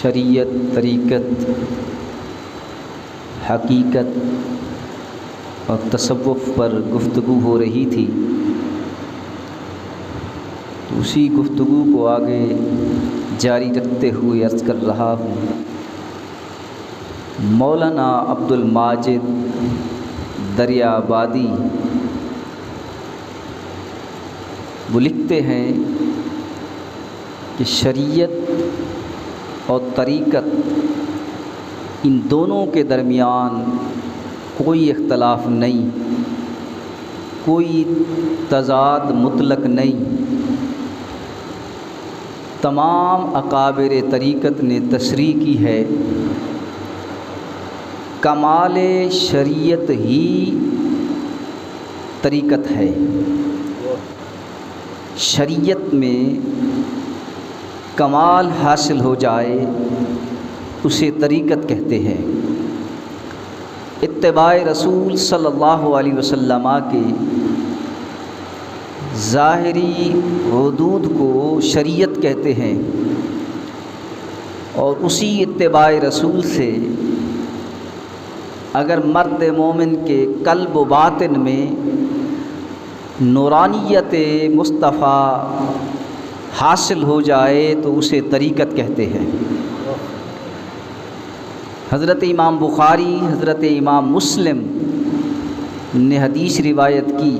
شریعت، طریقت، حقیقت اور تصوف پر گفتگو ہو رہی تھی، تو اسی گفتگو کو آگے جاری رکھتے ہوئے عرض کر رہا ہوں۔ مولانا عبد الماجد دریابادی وہ لکھتے ہیں کہ شریعت اور طریقت ان دونوں کے درمیان کوئی اختلاف نہیں، کوئی تضاد مطلق نہیں۔ تمام اکابر طریقت نے تصریح کی ہے، کمال شریعت ہی طریقت ہے۔ شریعت میں کمال حاصل ہو جائے اسے طریقت کہتے ہیں۔ اتباع رسول صلی اللہ علیہ وسلم کے ظاہری حدود کو شریعت کہتے ہیں، اور اسی اتباع رسول سے اگر مرد مومن کے قلب و باطن میں نورانیت مصطفیٰ حاصل ہو جائے تو اسے طریقت کہتے ہیں۔ حضرت امام بخاری، حضرت امام مسلم نے حدیث روایت کی،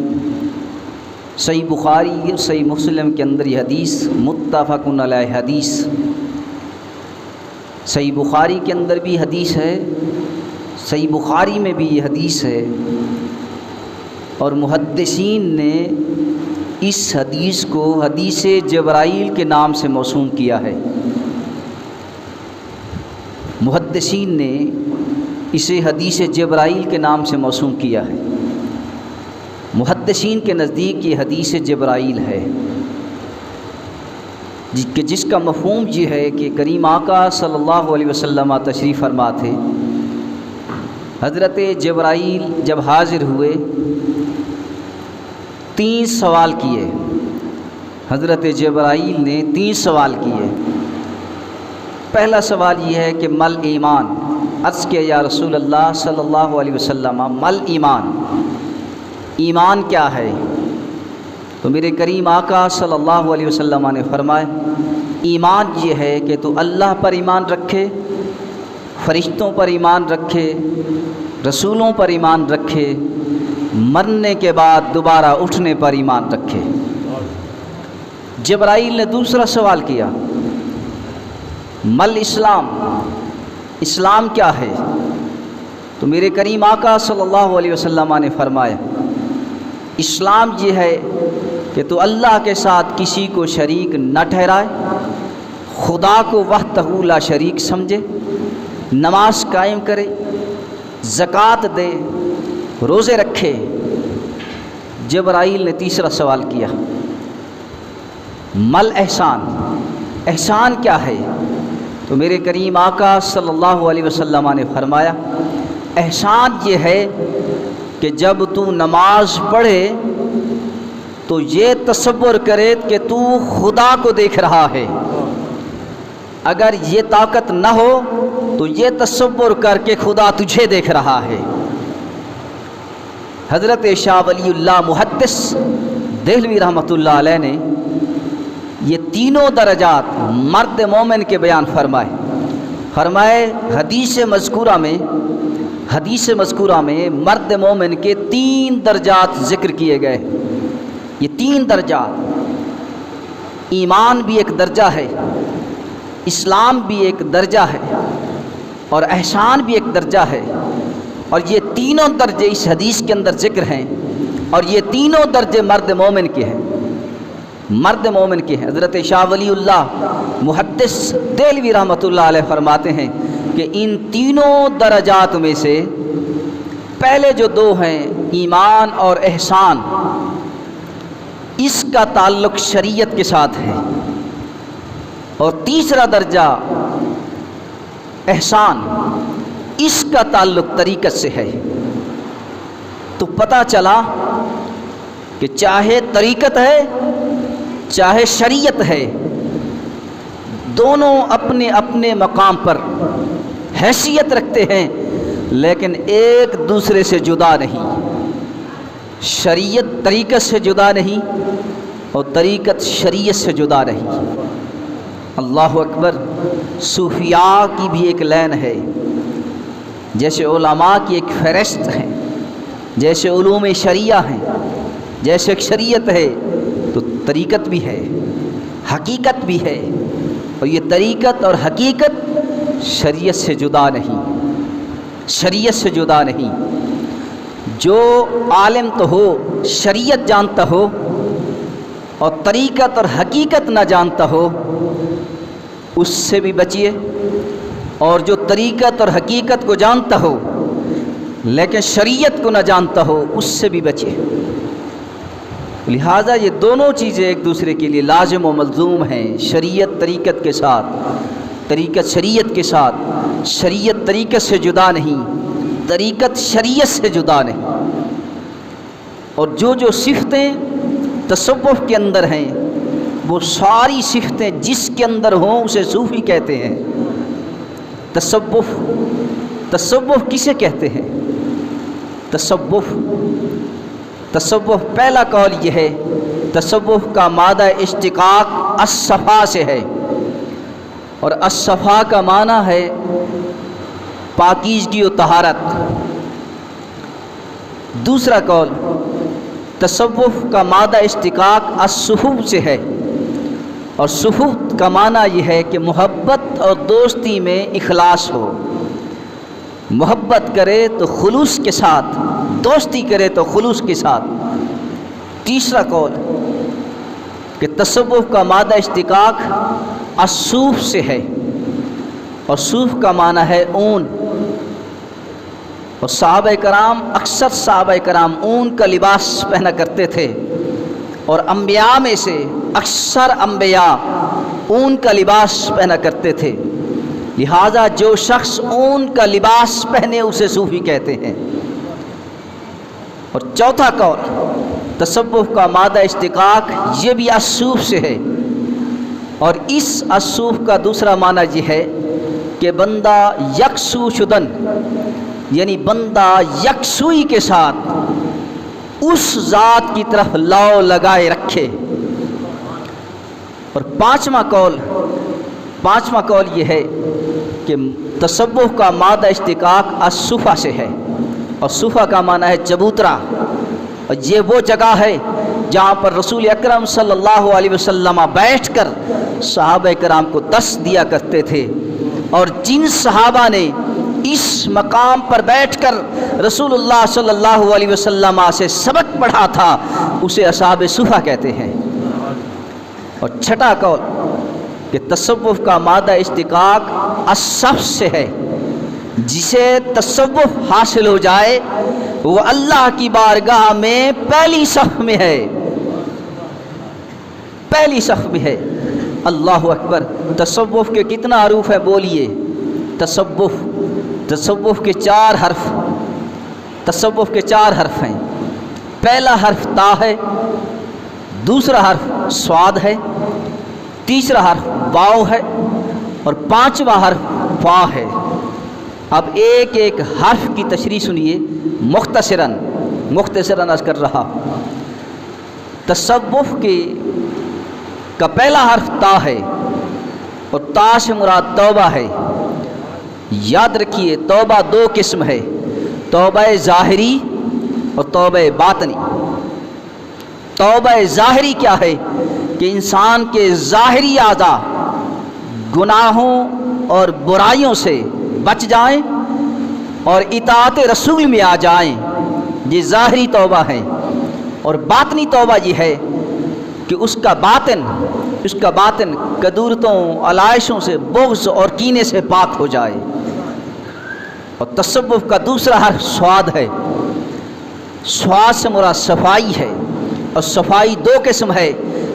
صحیح بخاری اور صحیح مسلم کے اندر یہ حدیث متفق علیہ حدیث، صحیح بخاری کے اندر بھی حدیث ہے، صحیح بخاری میں بھی یہ حدیث ہے، اور محدثین نے اس حدیث کو حدیث جبرائیل کے نام سے موسوم کیا ہے۔ محدثین نے اسے حدیث جبرائیل کے نام سے موسوم کیا ہے۔ محدثین کے نزدیک یہ حدیث جبرائیل ہے، جس کا مفہوم یہ ہے کہ کریم آقا صلی اللہ علیہ وسلم تشریف فرما تھے۔ حضرت جبرائیل جب حاضر ہوئے 3 سوال کیے، حضرت جبرائیل نے 3 سوال کیے۔ پہلا سوال یہ ہے کہ مل ایمان، عرض کیا یا رسول اللہ صلی اللہ علیہ وسلم مل ایمان، ایمان کیا ہے؟ تو میرے کریم آقا صلی اللہ علیہ وسلم نے فرمایا ایمان یہ ہے کہ تو اللہ پر ایمان رکھے، فرشتوں پر ایمان رکھے، رسولوں پر ایمان رکھے، مرنے کے بعد دوبارہ اٹھنے پر ایمان رکھے۔ جبرائیل نے دوسرا سوال کیا مل اسلام، اسلام کیا ہے؟ تو میرے کریم آقا صلی اللہ علیہ وسلم نے فرمایا اسلام یہ ہے کہ تو اللہ کے ساتھ کسی کو شریک نہ ٹھہرائے، خدا کو وحدہ لا شریک سمجھے، نماز قائم کرے، زکوٰۃ دے، روزے رکھے۔ جبرائیل نے تیسرا سوال کیا مل احسان، احسان کیا ہے؟ تو میرے کریم آقا صلی اللہ علیہ وسلم نے فرمایا احسان یہ ہے کہ جب تو نماز پڑھے تو یہ تصور کرے کہ تو خدا کو دیکھ رہا ہے، اگر یہ طاقت نہ ہو تو یہ تصور کر کے خدا تجھے دیکھ رہا ہے۔ حضرت شاہ ولی اللہ محدث دہلوی رحمۃ اللہ علیہ نے یہ تینوں درجات مرد مومن کے بیان فرمائے حدیث مذکورہ میں مرد مومن کے 3 درجات ذکر کیے گئے۔ یہ 3 درجات، ایمان بھی ایک درجہ ہے، اسلام بھی ایک درجہ ہے، اور احسان بھی ایک درجہ ہے، اور یہ تینوں درجے اس حدیث کے اندر ذکر ہیں، اور یہ تینوں درجے مرد مومن کے ہیں، مرد مومن کے ہیں۔ حضرت شاہ ولی اللہ محدث دہلوی رحمۃ اللہ علیہ فرماتے ہیں کہ ان تینوں درجات میں سے پہلے جو 2 ہیں ایمان اور احسان، اس کا تعلق شریعت کے ساتھ ہے، اور تیسرا درجہ احسان، اس کا تعلق طریقت سے ہے۔ تو پتہ چلا کہ چاہے طریقت ہے چاہے شریعت ہے، دونوں اپنے اپنے مقام پر حیثیت رکھتے ہیں لیکن ایک دوسرے سے جدا نہیں۔ شریعت طریقت سے جدا نہیں اور طریقت شریعت سے جدا نہیں۔ اللہ اکبر۔ صوفیاء کی بھی ایک لین ہے، جیسے علماء کی ایک فہرست ہے، جیسے علوم شریعہ ہیں، جیسے ایک شریعت ہے تو طریقت بھی ہے، حقیقت بھی ہے، اور یہ طریقت اور حقیقت شریعت سے جدا نہیں، شریعت سے جدا نہیں۔ جو عالم تو ہو، شریعت جانتا ہو اور طریقت اور حقیقت نہ جانتا ہو، اس سے بھی بچیے، اور جو طریقت اور حقیقت کو جانتا ہو لیکن شریعت کو نہ جانتا ہو، اس سے بھی بچیے۔ لہٰذا یہ دونوں چیزیں ایک دوسرے کے لیے لازم و ملزوم ہیں، شریعت طریقت کے ساتھ، طریقت شریعت کے ساتھ۔ شریعت طریقت سے جدا نہیں، طریقت شریعت سے جدا نہیں۔ اور جو صفتیں تصوف کے اندر ہیں، وہ ساری صفتیں جس کے اندر ہوں اسے صوفی کہتے ہیں۔ تصوف کسے کہتے ہیں؟ تصوف پہلا قول یہ ہے، تصوف کا مادہ اشتقاق الصفا سے ہے، اور الصفا کا معنی ہے پاکیزگی و طہارت۔ دوسرا قول، تصوف کا مادہ اشتقاق الصفوف سے ہے، اور صفوف کا معنی یہ ہے کہ محبت اور دوستی میں اخلاص ہو، محبت کرے تو خلوص کے ساتھ، دوستی کرے تو خلوص کے ساتھ۔ تیسرا قول کہ تصوف کا مادہ اشتقاق الصوف سے ہے، اور صوف کا معنی ہے اون، اور صحابہ کرام، اکثر صحابہ کرام اون کا لباس پہنا کرتے تھے، اور انبیاء میں سے اکثر انبیاء اون کا لباس پہنا کرتے تھے۔ لہٰذا جو شخص اون کا لباس پہنے اسے صوفی کہتے ہیں۔ اور چوتھا قول، تصوف کا مادہ اشتقاق یہ بھی الصوف سے ہے، اور اس الصوف کا دوسرا معنی یہ ہے کہ بندہ یکسو شدن، یعنی بندہ یکسوئی کے ساتھ اس ذات کی طرف لو لگائے رکھے۔ اور پانچواں قول یہ ہے کہ تصوف کا مادہ اشتقاق الصفا سے ہے، اور صفا کا معنی ہے چبوترا، اور یہ وہ جگہ ہے جہاں پر رسول اکرم صلی اللہ علیہ وسلم بیٹھ کر صحابہ کرام کو درس دیا کرتے تھے، اور جن صحابہ نے اس مقام پر بیٹھ کر رسول اللہ صلی اللہ علیہ وسلم سے سبق پڑھا تھا اسے اصحاب صفا کہتے ہیں۔ اور چھٹا قول کہ تصوف کا مادہ اشتقاق الصف سے ہے، جسے تصوف حاصل ہو جائے وہ اللہ کی بارگاہ میں پہلی صف میں ہے، پہلی صف میں ہے۔ اللہ اکبر۔ تصوف کے کتنا حروف ہے بولیے؟ تصوف کے 4 حرف، تصوف کے 4 حرف ہیں۔ پہلا حرف تا ہے، دوسرا حرف صاد ہے، تیسرا حرف واو ہے، اور 5واں حرف فا ہے۔ اب ایک ایک حرف کی تشریح سنیے مختصراً عرض کر رہا۔ تصوف کا پہلا حرف تا ہے، اور تا سے مراد توبہ ہے۔ یاد رکھیے توبہ 2 قسم ہے، توبہ ظاہری اور توبہ باطنی۔ توبہ ظاہری کیا ہے؟ کہ انسان کے ظاہری اعضاء گناہوں اور برائیوں سے بچ جائیں اور اطاعت رسول میں آ جائیں، یہ ظاہری توبہ ہے۔ اور باطنی توبہ یہ ہے کہ اس کا باطن کدورتوں، علائشوں سے، بغض اور کینے سے پاک ہو جائے۔ اور تصوف کا دوسرا حرف صاد ہے، صاد سے مراد صفائی ہے، اور صفائی 2 قسم ہے،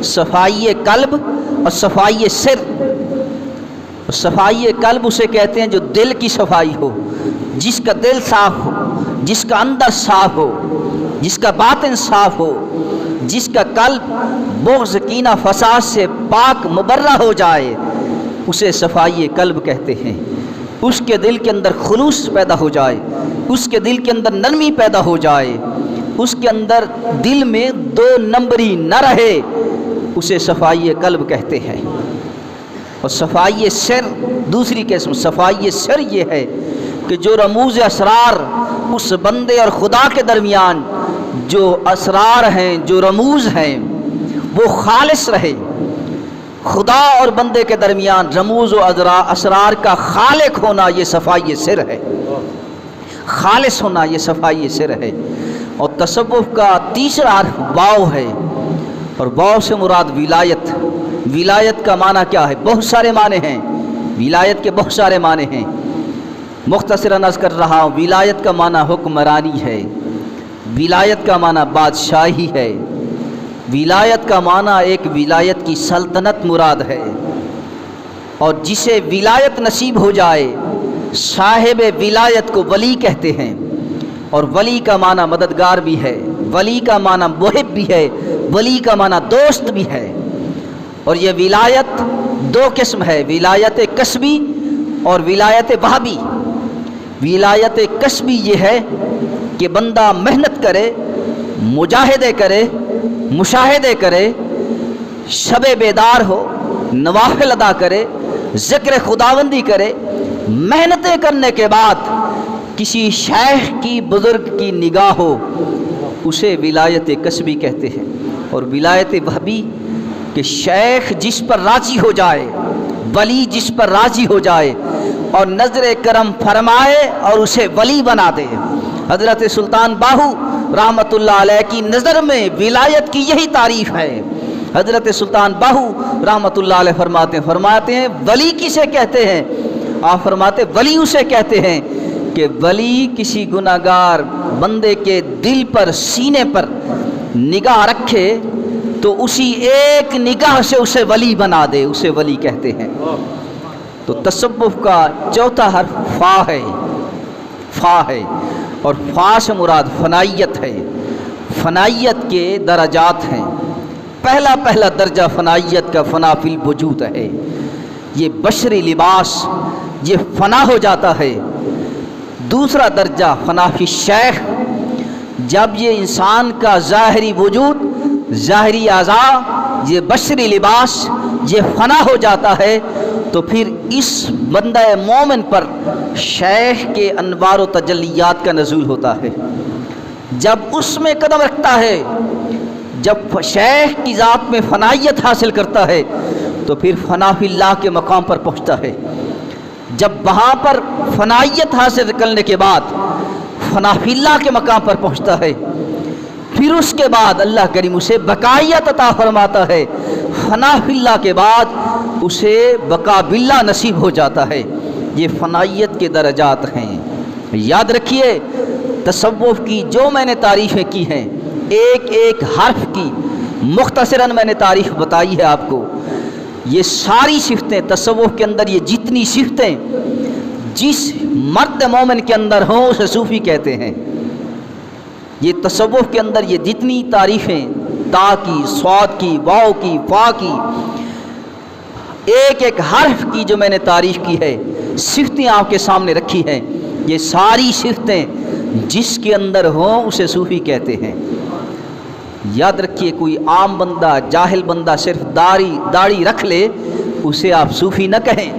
صفائی قلب اور صفائی سر۔ صفائی قلب اسے کہتے ہیں جو دل کی صفائی ہو، جس کا دل صاف ہو، جس کا اندر صاف ہو، جس کا باطن صاف ہو، جس کا قلب بغض، کینہ، فساد سے پاک مبرہ ہو جائے، اسے صفائی قلب کہتے ہیں۔ اس کے دل کے اندر خلوص پیدا ہو جائے، اس کے دل کے اندر نرمی پیدا ہو جائے، اس کے اندر دل میں دو نمبری نہ رہے، اسے صفائی قلب کہتے ہیں۔ اور صفائی سر دوسری قسم، صفائی سر یہ ہے کہ جو رموز اسرار اس بندے اور خدا کے درمیان جو اسرار ہیں، جو رموز ہیں، وہ خالص رہے۔ خدا اور بندے کے درمیان رموز و اسرار کا خالق ہونا یہ صفائی سر ہے، خالص ہونا یہ صفائی سر ہے۔ اور تصوف کا تیسرا حرف واو ہے، اور واو سے مراد ولایت۔ ولایت کا معنی کیا ہے؟ بہت سارے معنی ہیں، ولایت کے بہت سارے معنی ہیں، مختصراً عرض کر رہا ہوں۔ ولایت کا معنی حکمرانی ہے، ولایت کا معنی بادشاہی ہے، ولایت کا معنی ایک ولایت کی سلطنت مراد ہے۔ اور جسے ولایت نصیب ہو جائے صاحب ولایت کو ولی کہتے ہیں، اور ولی کا معنی مددگار بھی ہے، ولی کا معنی محب بھی ہے، ولی کا معنی دوست بھی ہے۔ اور یہ ولایت دو قسم ہے، ولایت کسبی اور ولایت وہبی۔ ولایت کسبی یہ ہے کہ بندہ محنت کرے، مجاہدے کرے، مشاہدے کرے، شب بیدار ہو، نوافل ادا کرے، ذکر خداوندی کرے، محنتیں کرنے کے بعد کسی شیخ کی بزرگ کی نگاہ ہو، اسے ولایت کسبی کہتے ہیں۔ اور ولایت وہبی کہ شیخ جس پر راضی ہو جائے، ولی جس پر راضی ہو جائے اور نظر کرم فرمائے اور اسے ولی بنا دے۔ حضرت سلطان باہو رحمۃ اللہ علیہ کی نظر میں ولایت کی یہی تعریف ہے۔ حضرت سلطان باہو رحمۃ اللہ علیہ فرماتے ہیں ولی کسے کہتے ہیں؟ آپ فرماتے ولی اسے کہتے ہیں کہ ولی کسی گناہگار بندے کے دل پر، سینے پر نگاہ رکھے تو اسی ایک نگاہ سے اسے ولی بنا دے، اسے ولی کہتے ہیں۔ تو تصوف کا چوتھا حرف فا ہے، فا ہے، اور فا سے مراد فنائیت ہے۔ فنائیت کے درجات ہیں۔ پہلا درجہ فنائیت کا فنا فی الوجود ہے، یہ بشری لباس یہ فنا ہو جاتا ہے۔ دوسرا درجہ فنا فی الشیخ، جب یہ انسان کا ظاہری وجود، ظاہری اعضاء، یہ بشری لباس یہ فنا ہو جاتا ہے تو پھر اس بندہ مومن پر شیخ کے انوار و تجلیات کا نزول ہوتا ہے۔ جب اس میں قدم رکھتا ہے، جب شیخ کی ذات میں فنائیت حاصل کرتا ہے تو پھر فنا فی اللہ کے مقام پر پہنچتا ہے۔ جب وہاں پر فنائیت حاصل کرنے کے بعد فنا فی اللہ کے مقام پر پہنچتا ہے، پھر اس کے بعد اللہ کریم اسے بقائیت عطا فرماتا ہے۔ فنا فی اللہ کے بعد اسے بقا باللہ نصیب ہو جاتا ہے۔ یہ فنائیت کے درجات ہیں۔ یاد رکھیے تصوف کی جو میں نے تعریفیں کی ہیں، ایک ایک حرف کی مختصراً میں نے تعریف بتائی ہے آپ کو۔ یہ ساری صفتیں تصوف کے اندر، یہ جتنی صفتیں جس مرد مومن کے اندر ہوں اسے صوفی کہتے ہیں۔ یہ تصوف کے اندر یہ جتنی تعریفیں، تا کی، صاد کی، واو کی، فا کی، ایک ایک حرف کی جو میں نے تعریف کی ہے، صفتیں آپ کے سامنے رکھی ہیں، یہ ساری صفتیں جس کے اندر ہوں اسے صوفی کہتے ہیں۔ یاد رکھیے کوئی عام بندہ، جاہل بندہ صرف داڑھی رکھ لے اسے آپ صوفی نہ کہیں۔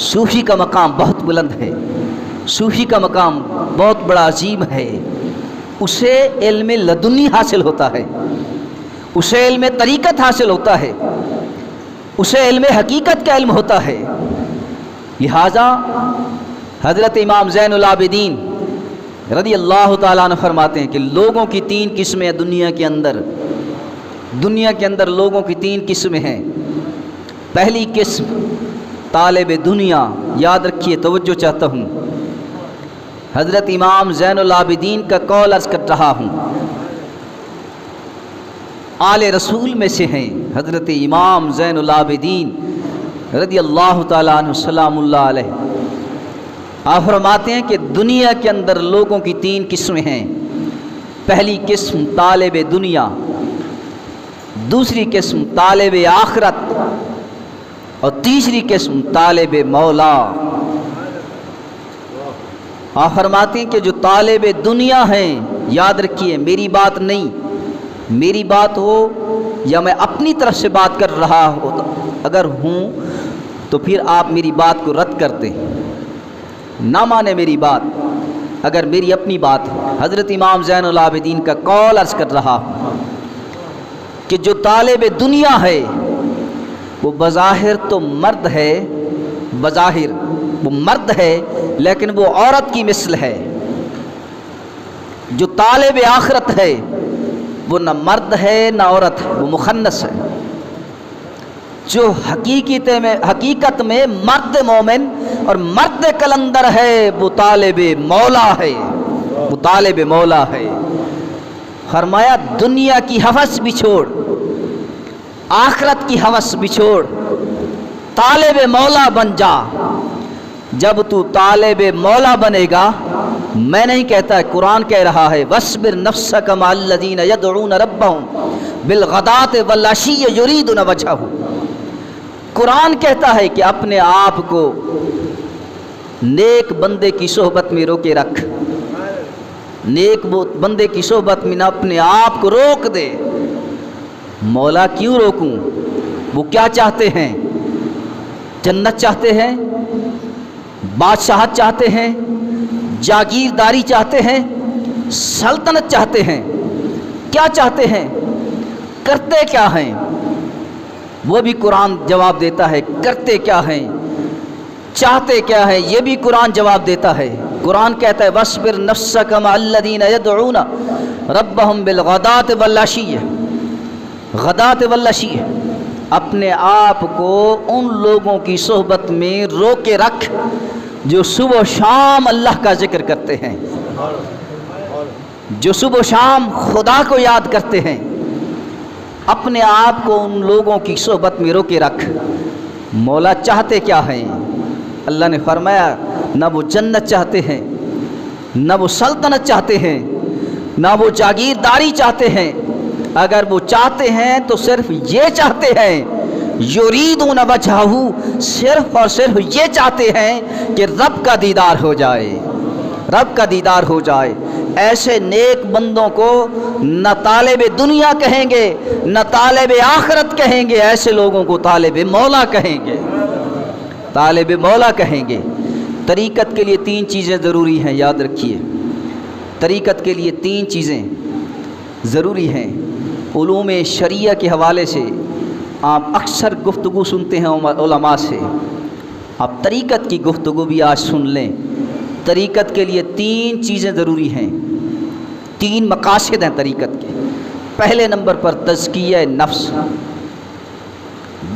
صوفی کا مقام بہت بلند ہے، صوفی کا مقام بہت بڑا عظیم ہے۔ اسے علم لدنی حاصل ہوتا ہے، اسے علم طریقت حاصل ہوتا ہے، اسے علم حقیقت کا علم ہوتا ہے۔ لہٰذا حضرت امام زین العابدین رضی اللہ تعالیٰ عنہ فرماتے ہیں کہ لوگوں کی 3 قسمیں دنیا کے اندر لوگوں کی 3 قسمیں ہیں۔ پہلی قسم طالب دنیا، یاد رکھیے، توجہ چاہتا ہوں، حضرت امام زین العابدین کا قول عرض کر رہا ہوں، آل رسول میں سے ہیں حضرت امام زین العابدین رضی اللہ تعالیٰ عنہ سلام اللہ علیہ۔ آپ فرماتے ہیں کہ دنیا کے اندر لوگوں کی 3 قسمیں ہیں۔ پہلی قسم طالب دنیا، دوسری قسم طالب آخرت، اور تیسری قسم طالب مولا. آپ فرماتے ہیں کہ جو طالب دنیا ہیں، یاد رکھیے میری بات نہیں، میری بات ہو یا میں اپنی طرف سے بات کر رہا ہو اگر ہوں تو پھر آپ میری بات کو رد کر دیں، نہ مانے میری بات اگر میری اپنی بات ہو. حضرت امام زین العابدین کا قول عرض کر رہا کہ جو طالب دنیا ہے وہ بظاہر تو مرد ہے، بظاہر وہ مرد ہے لیکن وہ عورت کی مثل ہے. جو طالب آخرت ہے وہ نہ مرد ہے نہ عورت ہے، وہ مخنث ہے. جو حقیقت میں مرد مومن اور مرد کلندر ہے وہ طالب مولا ہے، وہ طالب مولا ہے. فرمایا دنیا کی ہوس بھی چھوڑ، آخرت کی ہوس بھی چھوڑ، طالب مولا بن جا. جب تو طالب مولا بنے گا، میں نہیں کہتا، قرآن کہہ رہا ہے وَاصْبِرْ نَفْسَكَ مَعَ الَّذِينَ يَدْعُونَ رَبَّهُمْ بِالْغَدَاةِ وَالْعَشِيِّ يُرِيدُونَ وَجْهَهُ. قرآن کہتا ہے کہ اپنے آپ کو نیک بندے کی صحبت میں روکے رکھ، نیک بندے کی صحبت میں نہ اپنے آپ کو روک دے. مولا کیوں روکوں؟ وہ کیا چاہتے ہیں؟ جنت چاہتے ہیں، بادشاہت چاہتے ہیں، جاگیرداری چاہتے ہیں، سلطنت چاہتے ہیں. کیا چاہتے ہیں؟ کرتے کیا ہیں؟ وہ بھی قرآن جواب دیتا ہے کرتے کیا ہیں، چاہتے کیا ہیں، یہ بھی قرآن جواب دیتا ہے. قرآن کہتا ہے وَاصْبِرْ نَفْسَكَ مَعَ الَّذِينَ يَدْعُونَ رَبَّهُمْ بِالْغَدَاةِ وَالْعَشِيِّ. غداۃ والعشی، اپنے آپ کو ان لوگوں کی صحبت میں روکے رکھ جو صبح و شام اللہ کا ذکر کرتے ہیں، جو صبح و شام خدا کو یاد کرتے ہیں. اپنے آپ کو ان لوگوں کی صحبت میں روکے رکھ. مولا چاہتے کیا ہیں؟ اللہ نے فرمایا نہ وہ جنت چاہتے ہیں، نہ وہ سلطنت چاہتے ہیں، نہ وہ جاگیرداری چاہتے ہیں. اگر وہ چاہتے ہیں تو صرف یہ چاہتے ہیں یریدون وجہہ، صرف اور صرف یہ چاہتے ہیں کہ رب کا دیدار ہو جائے، رب کا دیدار ہو جائے. ایسے نیک بندوں کو نہ طالب دنیا کہیں گے نہ طالب آخرت کہیں گے، ایسے لوگوں کو طالب مولا کہیں گے، طالب مولا کہیں گے. طریقت کے لیے 3 چیزیں ضروری ہیں، یاد رکھیے. طریقت کے لیے 3 چیزیں ضروری ہیں. علوم شریعہ کے حوالے سے آپ اکثر گفتگو سنتے ہیں علماء سے، آپ طریقت کی گفتگو بھی آج سن لیں. طریقت کے لیے 3 چیزیں ضروری ہیں، 3 مقاصد ہیں طریقت کے. پہلے نمبر پر تزکیہ نفس،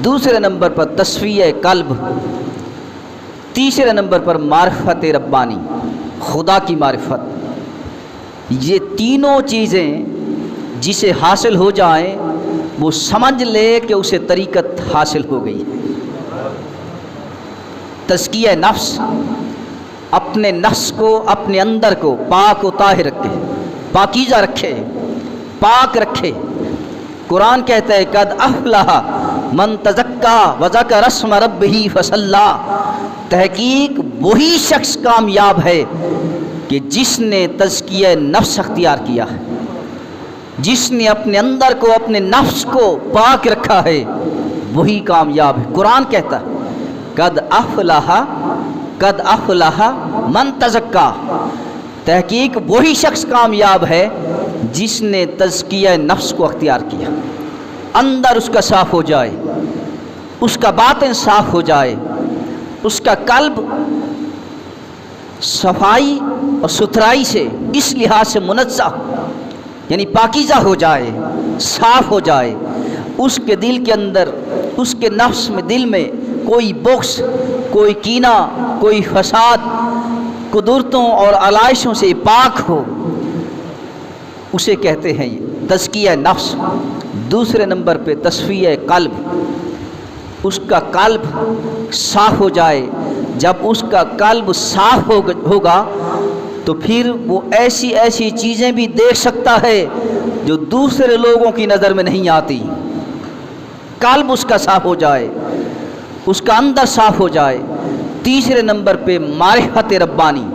دوسرے نمبر پر تصفیہ قلب، تیسرے نمبر پر معرفت ربانی، خدا کی معرفت. یہ تینوں چیزیں جسے حاصل ہو جائیں وہ سمجھ لے کہ اسے طریقت حاصل ہو گئی ہے. تزکیہ نفس، اپنے نفس کو، اپنے اندر کو پاک و طاہر رکھے، پاکیزہ رکھے، پاک رکھے. قرآن کہتا ہے قد افلح من تزکا وذکر اسم ربہ فصلی. تحقیق وہی شخص کامیاب ہے کہ جس نے تزکیہ نفس اختیار کیا ہے، جس نے اپنے اندر کو، اپنے نفس کو پاک رکھا ہے، وہی کامیاب ہے. قرآن کہتا ہے قد افلح من تزکا. تحقیق وہی شخص کامیاب ہے جس نے تزکیہ نفس کو اختیار کیا. اندر اس کا صاف ہو جائے، اس کا باطن صاف ہو جائے، اس کا قلب صفائی اور ستھرائی سے اس لحاظ سے منزہ یعنی پاکیزہ ہو جائے، صاف ہو جائے. اس کے دل کے اندر، اس کے نفس میں، دل میں کوئی بغض، کوئی کینہ، کوئی فساد، قدرتوں اور علائشوں سے پاک ہو، اسے کہتے ہیں یہ تزکیہ نفس. دوسرے نمبر پہ تصفیہ قلب، اس کا قلب صاف ہو جائے. جب اس کا قلب صاف ہوگا تو پھر وہ ایسی ایسی چیزیں بھی دیکھ سکتا ہے جو دوسرے لوگوں کی نظر میں نہیں آتی. قلب اس کا صاف ہو جائے، اس کا اندر صاف ہو جائے۔ تیسرے نمبر پہ معرفت ربانی،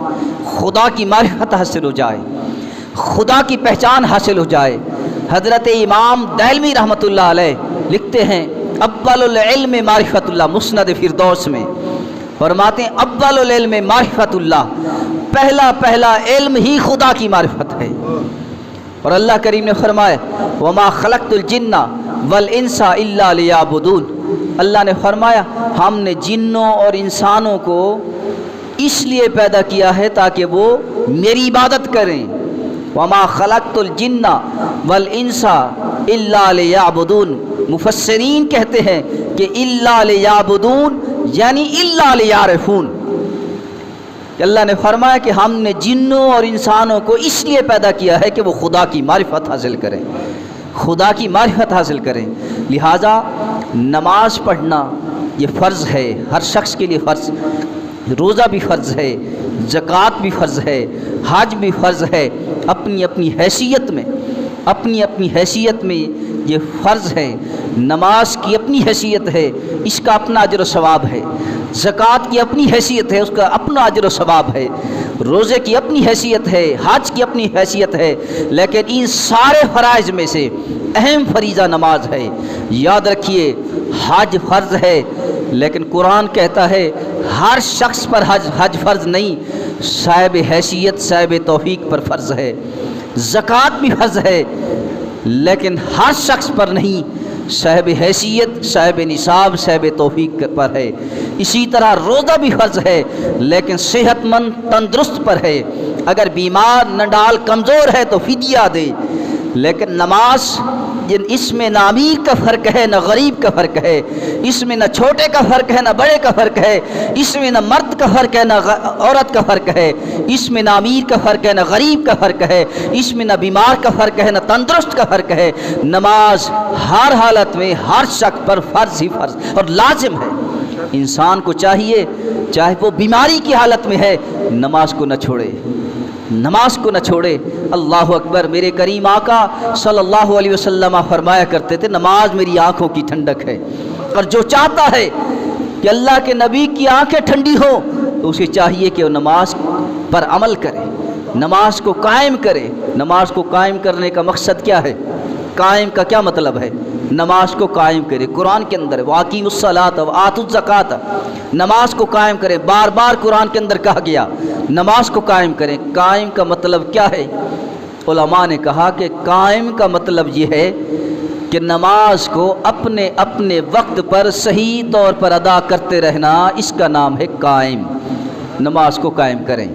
خدا کی معرفت حاصل ہو جائے، خدا کی پہچان حاصل ہو جائے۔ حضرت امام دہلوی رحمۃ اللہ علیہ لکھتے ہیں اول العلم معرفت اللہ، مسند فردوس میں فرماتے ہیں اول العلم معرفت اللہ، پہلا علم ہی خدا کی معرفت ہے۔ اور اللہ کریم نے فرمایا وما خلقت الجن والانس الا لیعبدون، اللہ نے فرمایا ہم نے جنوں اور انسانوں کو اس لیے پیدا کیا ہے تاکہ وہ میری عبادت کریں۔ وما خلقت الجن والانس الا لیعبدون، مفسرین کہتے ہیں کہ الا لیعبدون یعنی الا لیعرفون، کہ اللہ نے فرمایا کہ ہم نے جنوں اور انسانوں کو اس لیے پیدا کیا ہے کہ وہ خدا کی معرفت حاصل کریں، خدا کی معرفت حاصل کریں۔ لہٰذا نماز پڑھنا یہ فرض ہے، ہر شخص کے لیے فرض، روزہ بھی فرض ہے، زکوٰۃ بھی فرض ہے، حج بھی فرض ہے، اپنی اپنی حیثیت میں یہ فرض ہے۔ نماز کی اپنی حیثیت ہے، اس کا اپنا اجر و ثواب ہے، زکوٰۃ کی اپنی حیثیت ہے، اس کا اپنا اجر و ثواب ہے، روزے کی اپنی حیثیت ہے، حج کی اپنی حیثیت ہے، لیکن ان سارے فرائض میں سے اہم فریضہ نماز ہے۔ یاد رکھیے حج فرض ہے، لیکن قرآن کہتا ہے ہر شخص پر حج فرض نہیں، صاحب حیثیت صاحب توفیق پر فرض ہے۔ زکوٰۃ بھی فرض ہے لیکن ہر شخص پر نہیں، صاحب حیثیت صاحب نصاب صاحب توفیق پر ہے۔ اسی طرح روزہ بھی فرض ہے لیکن صحت مند تندرست پر ہے، اگر بیمار نڈال کمزور ہے تو فدیہ دے۔ لیکن نماز اس میں نہ امیر کا فرق ہے نہ غریب کا فرق ہے، اس میں نہ چھوٹے کا فرق ہے نہ بڑے کا فرق ہے، اس میں نہ مرد کا فرق ہے نہ عورت کا فرق ہے، اس میں نہ امیر کا فرق ہے نہ غریب کا فرق ہے، اس میں نہ بیمار کا فرق ہے نہ تندرست کا فرق ہے۔ نماز ہر حالت میں ہر شخص پر فرض ہی فرض اور لازم ہے۔ انسان کو چاہیے چاہے وہ بیماری کی حالت میں ہے نماز کو نہ چھوڑے، نماز کو نہ چھوڑے۔ اللہ اکبر، میرے کریم آقا صلی اللہ علیہ وسلم فرمایا کرتے تھے نماز میری آنکھوں کی ٹھنڈک ہے، اور جو چاہتا ہے کہ اللہ کے نبی کی آنکھیں ٹھنڈی ہوں تو اسے چاہیے کہ وہ نماز پر عمل کرے، نماز کو قائم کرے۔ نماز کو قائم کرنے کا مقصد کیا ہے؟ قائم کا کیا مطلب ہے؟ نماز کو قائم کرے، قرآن کے اندر وَأَقِیمُوا الصَّلَاةَ وَآتُوا الزَّکَاةَ، نماز کو قائم کرے، بار بار قرآن کے اندر کہا گیا نماز کو قائم کریں۔ قائم کا مطلب کیا ہے؟ علماء نے کہا کہ قائم کا مطلب یہ ہے کہ نماز کو اپنے اپنے وقت پر صحیح طور پر ادا کرتے رہنا، اس کا نام ہے قائم۔ نماز کو قائم کریں۔